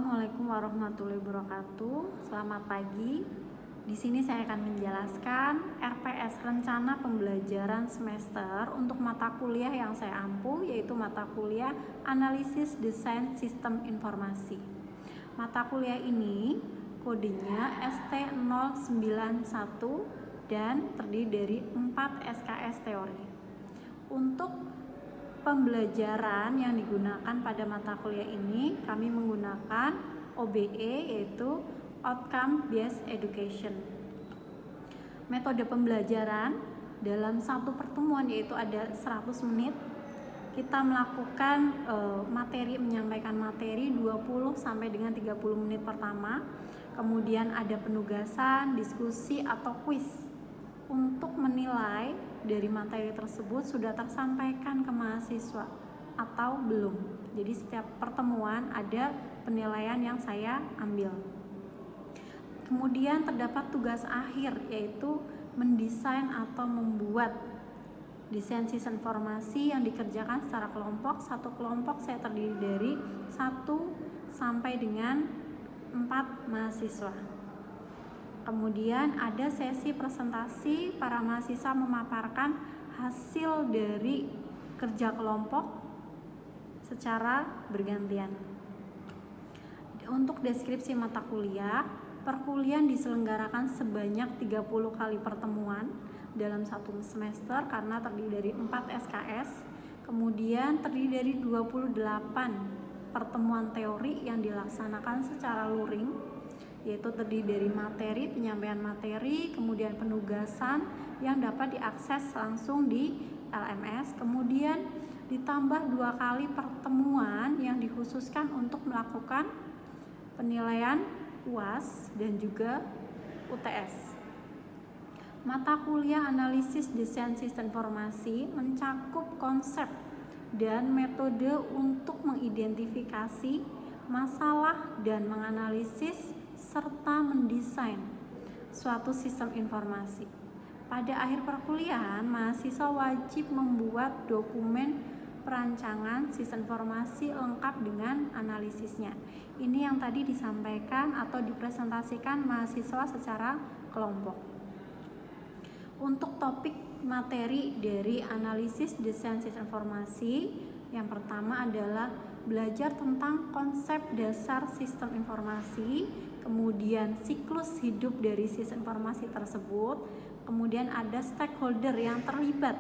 Assalamualaikum warahmatullahi wabarakatuh. Selamat pagi. Di sini saya akan menjelaskan RPS rencana pembelajaran semester untuk mata kuliah yang saya ampu, yaitu mata kuliah Analisis Desain Sistem Informasi. Mata kuliah ini kodenya ST091 dan terdiri dari 4 SKS teori. Untuk pembelajaran yang digunakan pada mata kuliah ini, kami menggunakan OBE, yaitu Outcome Based Education. Metode pembelajaran dalam satu pertemuan yaitu ada 100 menit. Kita melakukan menyampaikan materi 20 sampai dengan 30 menit pertama. Kemudian ada penugasan, diskusi atau kuis untuk menilai dari materi tersebut sudah tersampaikan ke mahasiswa atau belum. Jadi setiap pertemuan ada penilaian yang saya ambil. Kemudian terdapat tugas akhir, yaitu mendesain atau membuat desain sistem informasi yang dikerjakan secara kelompok. Satu kelompok saya terdiri dari 1 sampai dengan 4 mahasiswa. Kemudian ada sesi presentasi, para mahasiswa memaparkan hasil dari kerja kelompok secara bergantian. Untuk deskripsi mata kuliah, perkuliahan diselenggarakan sebanyak 30 kali pertemuan dalam satu semester karena terdiri dari 4 SKS. Kemudian terdiri dari 28 pertemuan teori yang dilaksanakan secara luring, yaitu terdiri dari materi, penyampaian materi, kemudian penugasan yang dapat diakses langsung di LMS, kemudian ditambah 2 kali pertemuan yang dikhususkan untuk melakukan penilaian UAS dan juga UTS. Mata kuliah Analisis Desain Sistem Informasi mencakup konsep dan metode untuk mengidentifikasi masalah dan menganalisis serta mendesain suatu sistem informasi. Pada akhir perkuliahan, mahasiswa wajib membuat dokumen perancangan sistem informasi lengkap dengan analisisnya. Ini yang tadi disampaikan atau dipresentasikan mahasiswa secara kelompok. Untuk topik materi dari analisis desain sistem informasi, yang pertama adalah belajar tentang konsep dasar sistem informasi, kemudian siklus hidup dari sistem informasi tersebut, kemudian ada stakeholder yang terlibat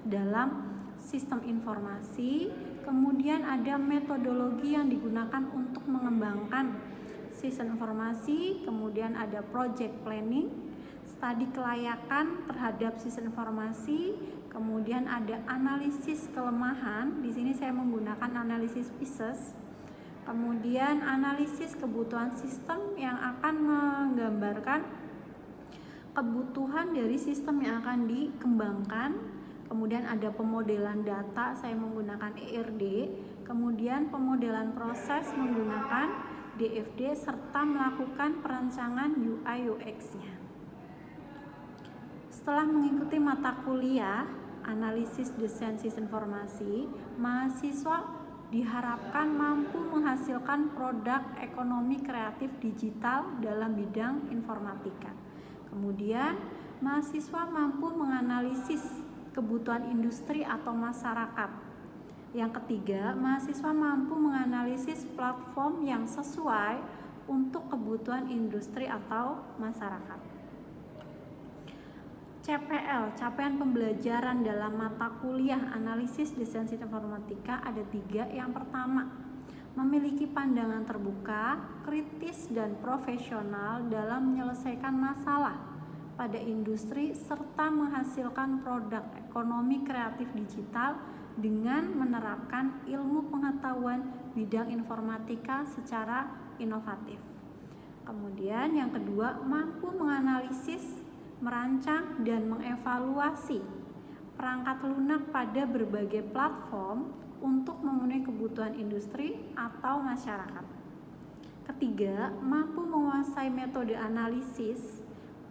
dalam sistem informasi, kemudian ada metodologi yang digunakan untuk mengembangkan sistem informasi, kemudian ada project planning, studi kelayakan terhadap sistem informasi, kemudian ada analisis kelemahan. Di sini saya menggunakan analisis PISES. Kemudian analisis kebutuhan sistem yang akan menggambarkan kebutuhan dari sistem yang akan dikembangkan. Kemudian ada pemodelan data, saya menggunakan ERD. Kemudian pemodelan proses menggunakan DFD serta melakukan perancangan UI UX-nya. Setelah mengikuti mata kuliah Analisis Desain Sistem Informasi, mahasiswa diharapkan mampu menghasilkan produk ekonomi kreatif digital dalam bidang informatika. Kemudian, mahasiswa mampu menganalisis kebutuhan industri atau masyarakat. Yang ketiga, mahasiswa mampu menganalisis platform yang sesuai untuk kebutuhan industri atau masyarakat. CPL, capaian pembelajaran dalam mata kuliah Analisis Desain Sistem Informatika ada 3. Yang pertama, memiliki pandangan terbuka, kritis, dan profesional dalam menyelesaikan masalah pada industri serta menghasilkan produk ekonomi kreatif digital dengan menerapkan ilmu pengetahuan bidang informatika secara inovatif. Kemudian yang kedua, mampu menganalisis, merancang dan mengevaluasi perangkat lunak pada berbagai platform untuk memenuhi kebutuhan industri atau masyarakat. Ketiga, mampu menguasai metode analisis,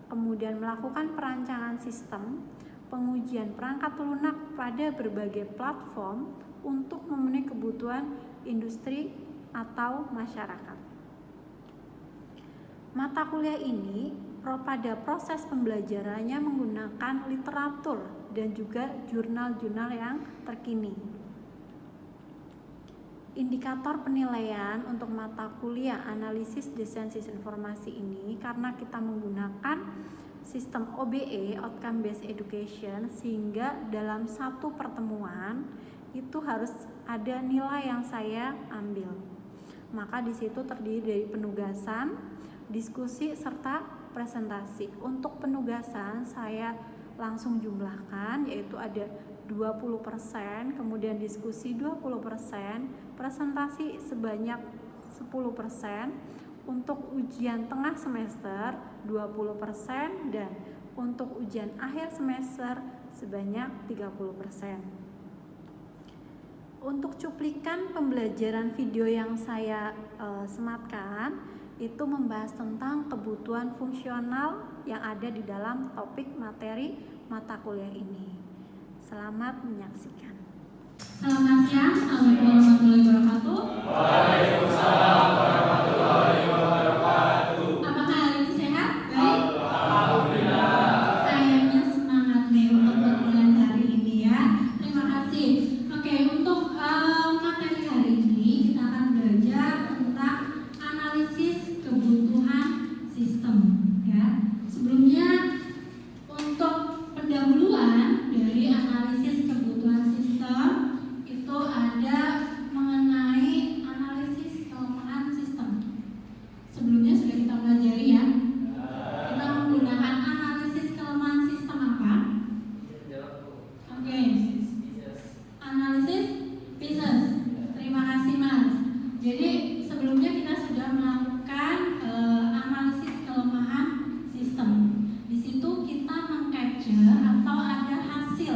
kemudian melakukan perancangan sistem, pengujian perangkat lunak pada berbagai platform untuk memenuhi kebutuhan industri atau masyarakat. Mata kuliah ini pada proses pembelajarannya menggunakan literatur dan juga jurnal-jurnal yang terkini. Indikator penilaian untuk mata kuliah analisis desain sistem informasi ini karena kita menggunakan sistem OBE, Outcome Based Education, sehingga dalam satu pertemuan itu harus ada nilai yang saya ambil. Maka di situ terdiri dari penugasan, diskusi, serta presentasi. Untuk penugasan saya langsung jumlahkan, yaitu ada 20%, kemudian diskusi 20%, presentasi sebanyak 10%, untuk ujian tengah semester 20%, dan untuk ujian akhir semester sebanyak 30%. Untuk cuplikan pembelajaran video yang saya sematkan itu membahas tentang kebutuhan fungsional yang ada di dalam topik materi mata kuliah ini. Selamat menyaksikan. Selamat siang. Assalamualaikum warahmatullahi wabarakatuh. Waalaikumsalam warahmatullahi wabarakatuh. Apakah hari ini sehat? Baik. Alhamdulillah. Kayaknya semangat nih untuk perkuliahan hari ini ya. Terima kasih. Oke, untuk materi hari ini kita akan belajar tentang analisis kebutuhan sistem. Ya. Sebelumnya untuk pendahuluan dari analisis kebutuhan sistem itu ada mengenai analisis kelemahan sistem. Sebelumnya sudah kita pelajari ya. Kita menggunakan analisis kelemahan sistem apa? Oke. Analisis pieces. Terima kasih Mas. Jadi sebelumnya kita sudah melakukan analisis kelemahan sistem. Di situ kita mengcapture atau ada hasil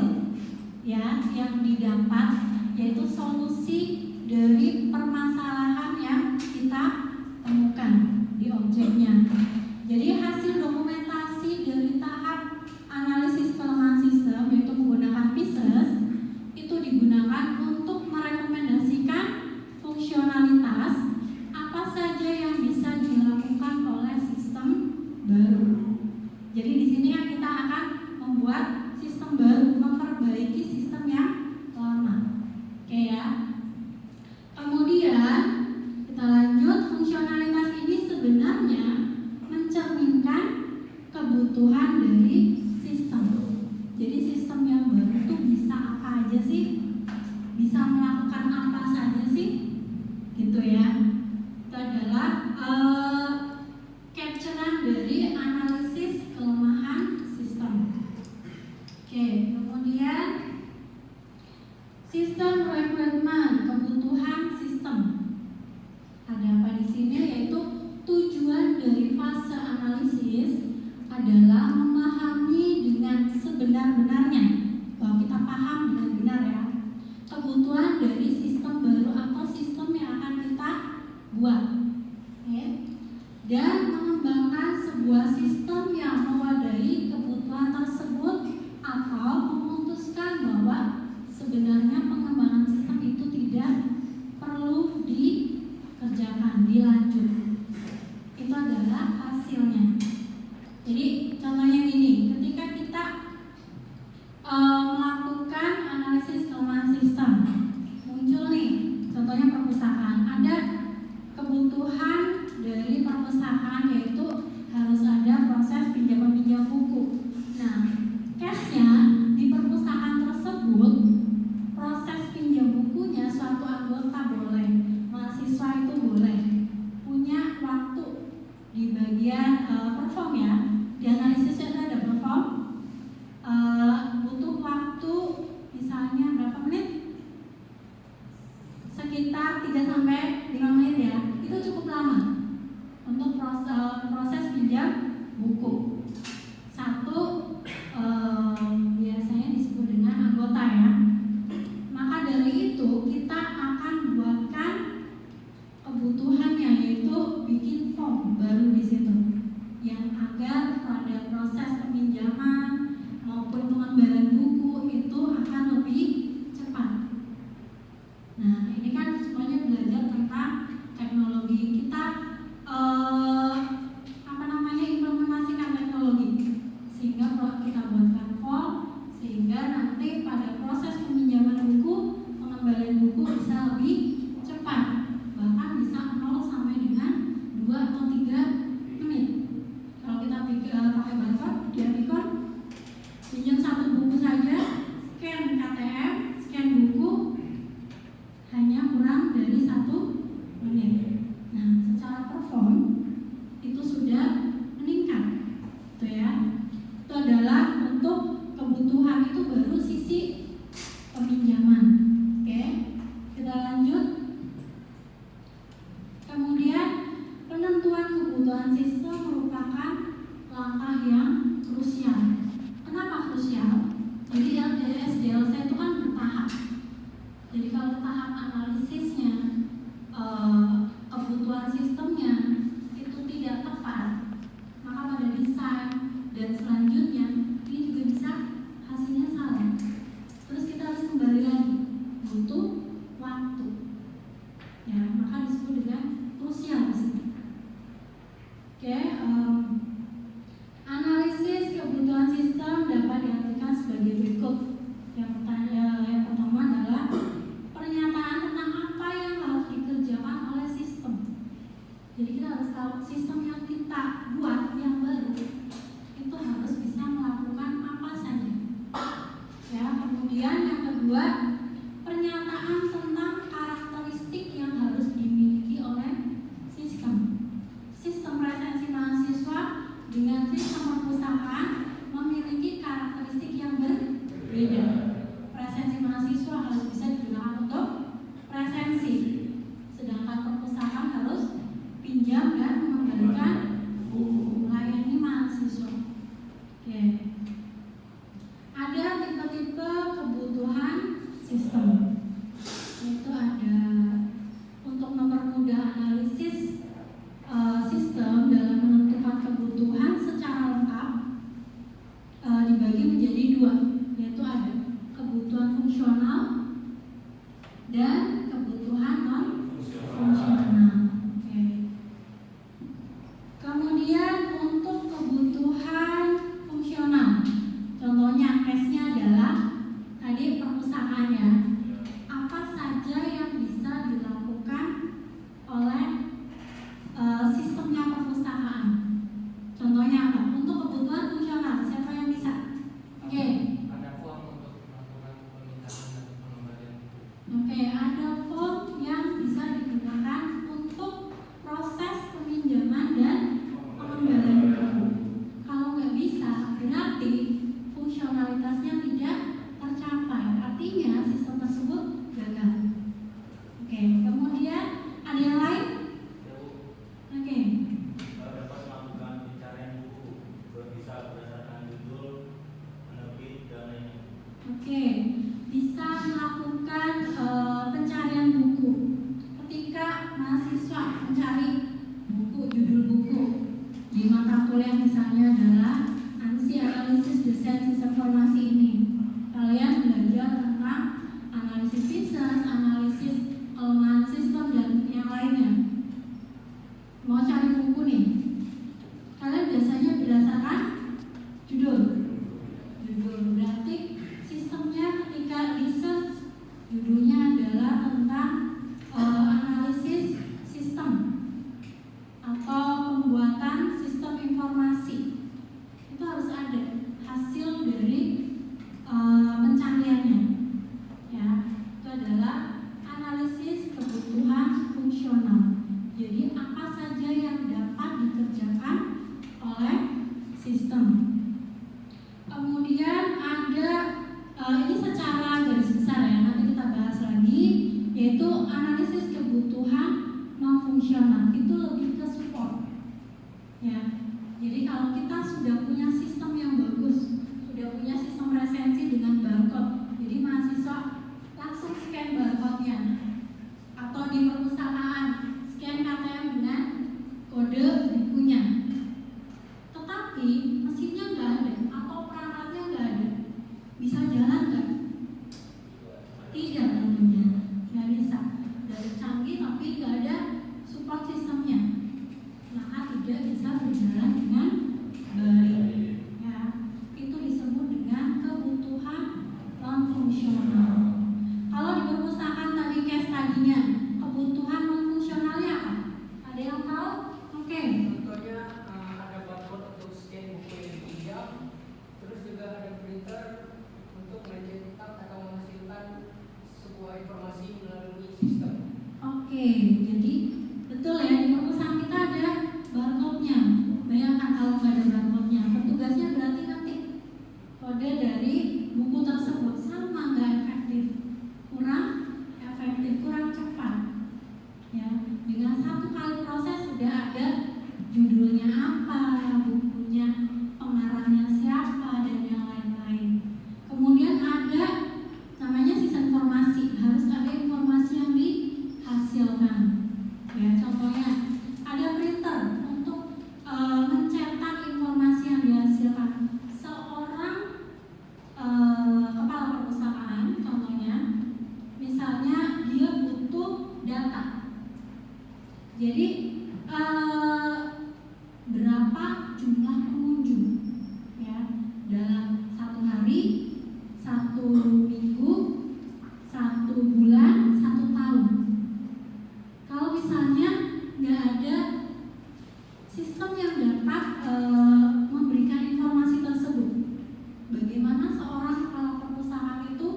ya yang didapat, yaitu solusi dari permasalahan yang kita temukan di objeknya. Jadi hasil dokumentasi dari tahap analisis kelemahan sistem, yaitu menggunakan pieces, itu digunakan untuk merekomendasikan fungsionalitas apa saja yang bisa dilakukan oleh sistem baru. Jadi di sini kan kita akan membuat sistem baru, memperbaiki sistem yang lama. Oke ya. Kemudian kita lanjut, fungsionalitas ini sebenarnya mencerminkan kebutuhan dari sistem. Jadi sistem yang baru itu bisa apa aja sih? Bisa melakukan apa saja sih? Gitu ya. Itu adalah capturean dari analisis kelemahan sistem. Oke, kemudian sistem requirement, kebutuhan sistem. Ada apa di sini? Yaitu tujuan dari fase analisis adalah memahami dengan sebenar-benarnya, bahwa kita paham dengan benar ya, kebutuhan dari sistem baru atau sistem yang akan kita buat. Oke. Dan mengembangkan sebuah sistem yang mewadahi kebutuhan tersebut, atau memutuskan bahwa sebenarnya pengembangan sistem itu tidak perlu dikerjakan, dilanjut. Itu adalah hasilnya. Jadi contohnya gini, ketika kita melakukan analisis kelemahan sistem, muncul nih contohnya perpustakaan. Ada kebutuhan dari perpustakaan, yaitu harus ada proses pinjam-meminjam buku. Nah, case-nya di perpustakaan tersebut, proses pinjam bukunya suatu anggota boleh, mahasiswa itu boleh, punya waktu di bagian perform ya. Di analisis itu ada perform, butuh waktu misalnya berapa menit? Sekitar 3-5 menit ya. Itu cukup lama untuk proses pinjam buku. Satu biasanya disebut dengan anggota ya. Maka dari itu kita akan buatkan kebutuhannya, yaitu bikin form baru di situ, yang agar pada proses peminjaman maupun pengembaraan buku itu akan lebih cepat. Nah, ini kan semuanya belajar tentang teknologi. Kita kedua, pernyataan tentang karakteristik yang harus dimiliki oleh sistem. Sistem presensi mahasiswa dengan sistem perpustakaan memiliki karakteristik yang berbeda. Presensi mahasiswa harus bisa digunakan untuk presensi, sedangkan perpustakaan harus pinjam dan mengembalikan buku, melayani mahasiswa. Oke. Ada tipe-tipe kebutuhan sistem, yaitu ada untuk mempermudah analisis sistem dalam menentukan kebutuhan secara lengkap, dibagi menjadi dua, yaitu ada kebutuhan fungsional dan kebutuhan non fungsional. Oke. Kemudian untuk kebutuhan fungsional, contohnya case-nya adalah tadi perpustakaan ya. Apa saja yang bisa dilakukan oleh sistemnya perpustakaan? Contohnya apa? Untuk kebutuhan fungsional, siapa yang bisa? Oke. Ada form untuk melakukan permintaan dan pengembalian buku. Oke, ada form yang bisa digunakan untuk proses peminjaman dan pengembalian buku. Kalau nggak bisa, berarti fungsionalitasnya tidak tercapai. Artinya sistem tersebut gagal. Oke, kemudian ada yang lain? Oke. Dapat melakukan pencarian buku bisa berdasarkan judul, penerbit, dan lainnya. Oke, bisa melakukan pencarian buku. Ketika mahasiswa mencari buku, judul buku di mata kuliah misalnya adalah ANSI analisis desain sistem informasi ini, kalian belajar tentang analisis business, analisis kelemahan sistem dan yang lainnya. Mau cari buku nih, kalian biasanya berdasarkan judul. Berarti sistemnya ketika research judulnya adalah tentang analisis sistem atau pembuatan sistem informasi, itu harus ada hasil dari pencariannya ya. Itu adalah analisis kebutuhan fungsional. Jadi apa saja yang dapat dikerjakan oleh sistem. Kemudian ada ini secara garis besar ya, nanti kita bahas lagi, yaitu analisis kebutuhan non fungsional. Itu lebih ke support ya. Jadi kalau kita sudah punya sistem yang bagus, sudah punya sistem presensi dengan barcode, jadi mahasiswa langsung scan barcode-nya, atau di perpustakaan scan KTM dengan kode bukunya. Tetapi mesinnya nggak ada atau perangkatnya nggak ada, bisa jalan nggak? Tidak, tentunya nggak bisa. Dari canggih tapi nggak ada support sistemnya, maka tidak bisa berjalan dengan baik. Ya, itu disebut dengan kebutuhan non fungsional. Kalau di perpustakaan tadi case tadinya, kebutuhan non fungsionalnya apa? Ada yang tahu? Oke. Contohnya ada barcode untuk scan buku yang dipinjam, terus juga ada printer untuk mencetak atau menghasilkan sebuah informasi melalui sistem. Oke, jadi betul ya, di perpustakaan kita ada barcode-nya. Bayangkan kalau nggak ada barcode-nya, petugasnya berarti ngetik kode dari buku tersebut, sama nggak efektif, kurang cepat. Ya, dengan satu kali proses sudah ada judulnya apa, bukunya, pengarangnya siapa, dan yang lain-lain. Kemudian ada namanya sistem informasi, harus ada informasi yang dihasilkan. Ya, contohnya ada printer untuk mencetak informasi yang dihasilkan. Seorang kepala perpustakaan, contohnya, misalnya dia butuh data. Jadi berapa jumlah pengunjung ya dalam satu hari, satu minggu, satu bulan, satu tahun. Kalau misalnya nggak ada sistem yang dapat memberikan informasi tersebut, bagaimana seorang kepala perpustakaan itu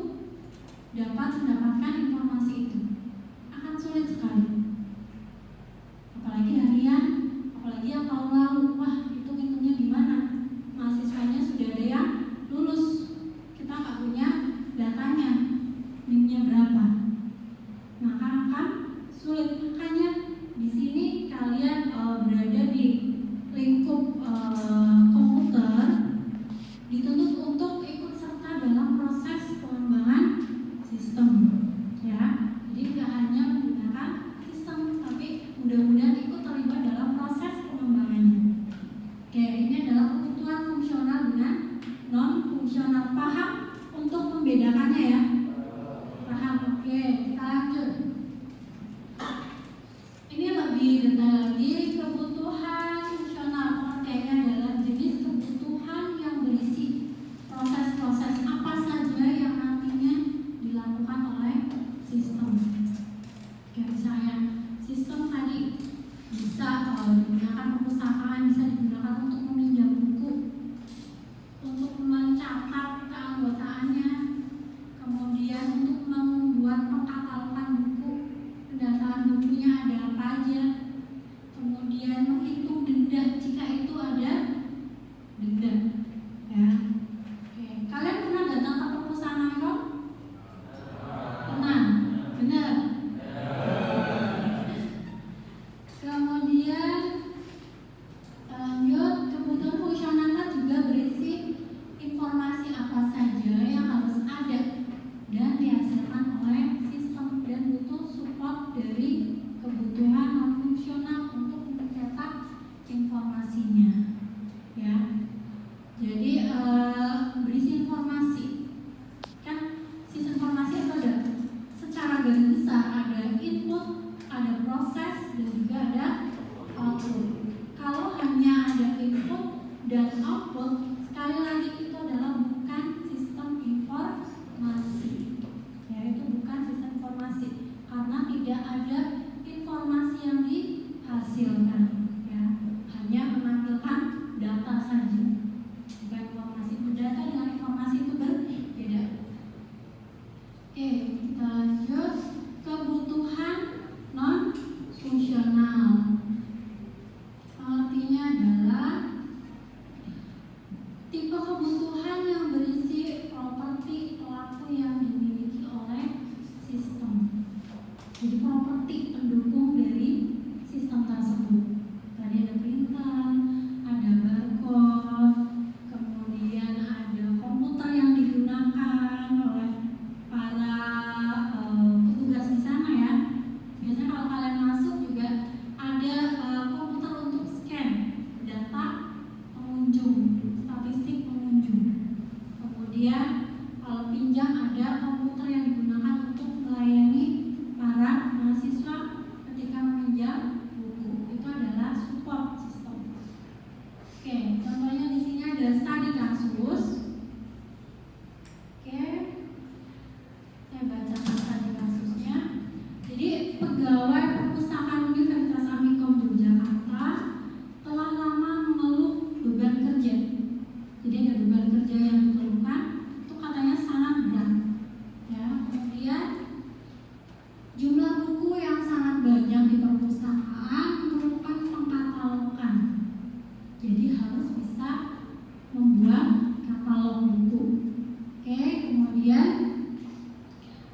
membuat pengkatalogan buku, pendataan bukunya ada apa aja, kemudian menghitung denda jika itu ada denda. Ya. Oke. Kalian pernah datang ke perpustakaan Amikom? Pernah, benar. Kemudian lanjut, kebutuhan fungsional juga berisi informasi apa saja yang harus ada dan dihasilkan oleh sistem dan butuh support dari kebutuhan non fungsional untuk mencetak informasinya. Ya, jadi berisi informasi. Kan sistem informasi itu ada secara garis besar ada input, ada proses, dan juga ada output. Kalau hanya ada input dan output, sekali lagi itu adalah bukan sistem informasi. Ya, itu bukan sistem informasi karena tidak ada informasi yang dihasilkan. Ya, hanya menampilkan data saja. Bukan informasi. Data dengan informasi itu berbeda. Oke, kita lanjut. Kebutuhan non fungsional. Artinya adalah tipe kebutuhan yang berisi properti pelaku yang dimiliki oleh sistem. Jadi properti pendukung dari sistem tersebut. Tadi ada printer, ada barcode, kemudian ada komputer yang digunakan oleh para petugas di sana ya. Biasanya kalau kalian masuk juga ada komputer untuk scan data pengunjung, statistik pengunjung. Kemudian kalau pinjam ada komputer yang digunakan untuk melayani para mahasiswa ketika meminjam buku. Itu adalah support system. Oke, contohnya di sini ada study kasus. Oke, saya bacakan study kasusnya. Jadi pegawai perpustakaan Universitas Amikom Yogyakarta telah lama mengeluh beban kerja. Jadi ada beban kerja yang dikeluhkan, itu katanya sangat berat. Ya, kemudian jumlah buku yang sangat banyak di perpustakaan memerlukan pengkatalogan. Jadi harus bisa membuat katalog buku. Oke, kemudian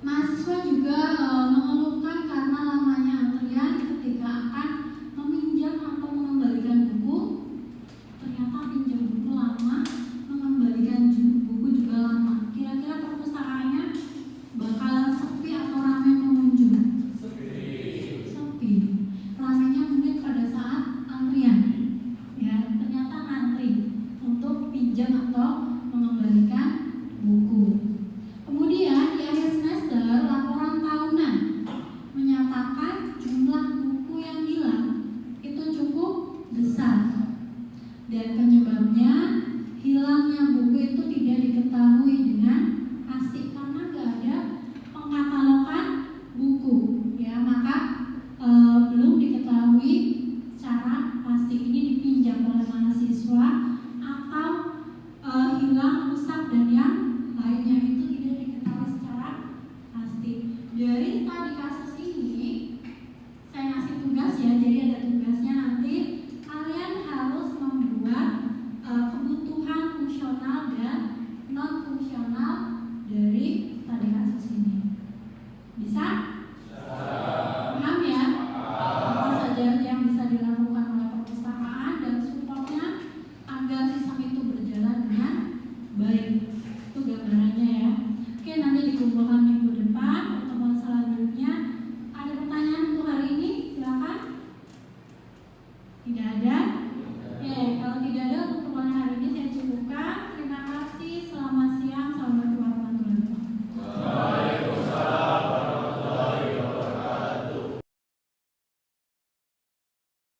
mahasiswa juga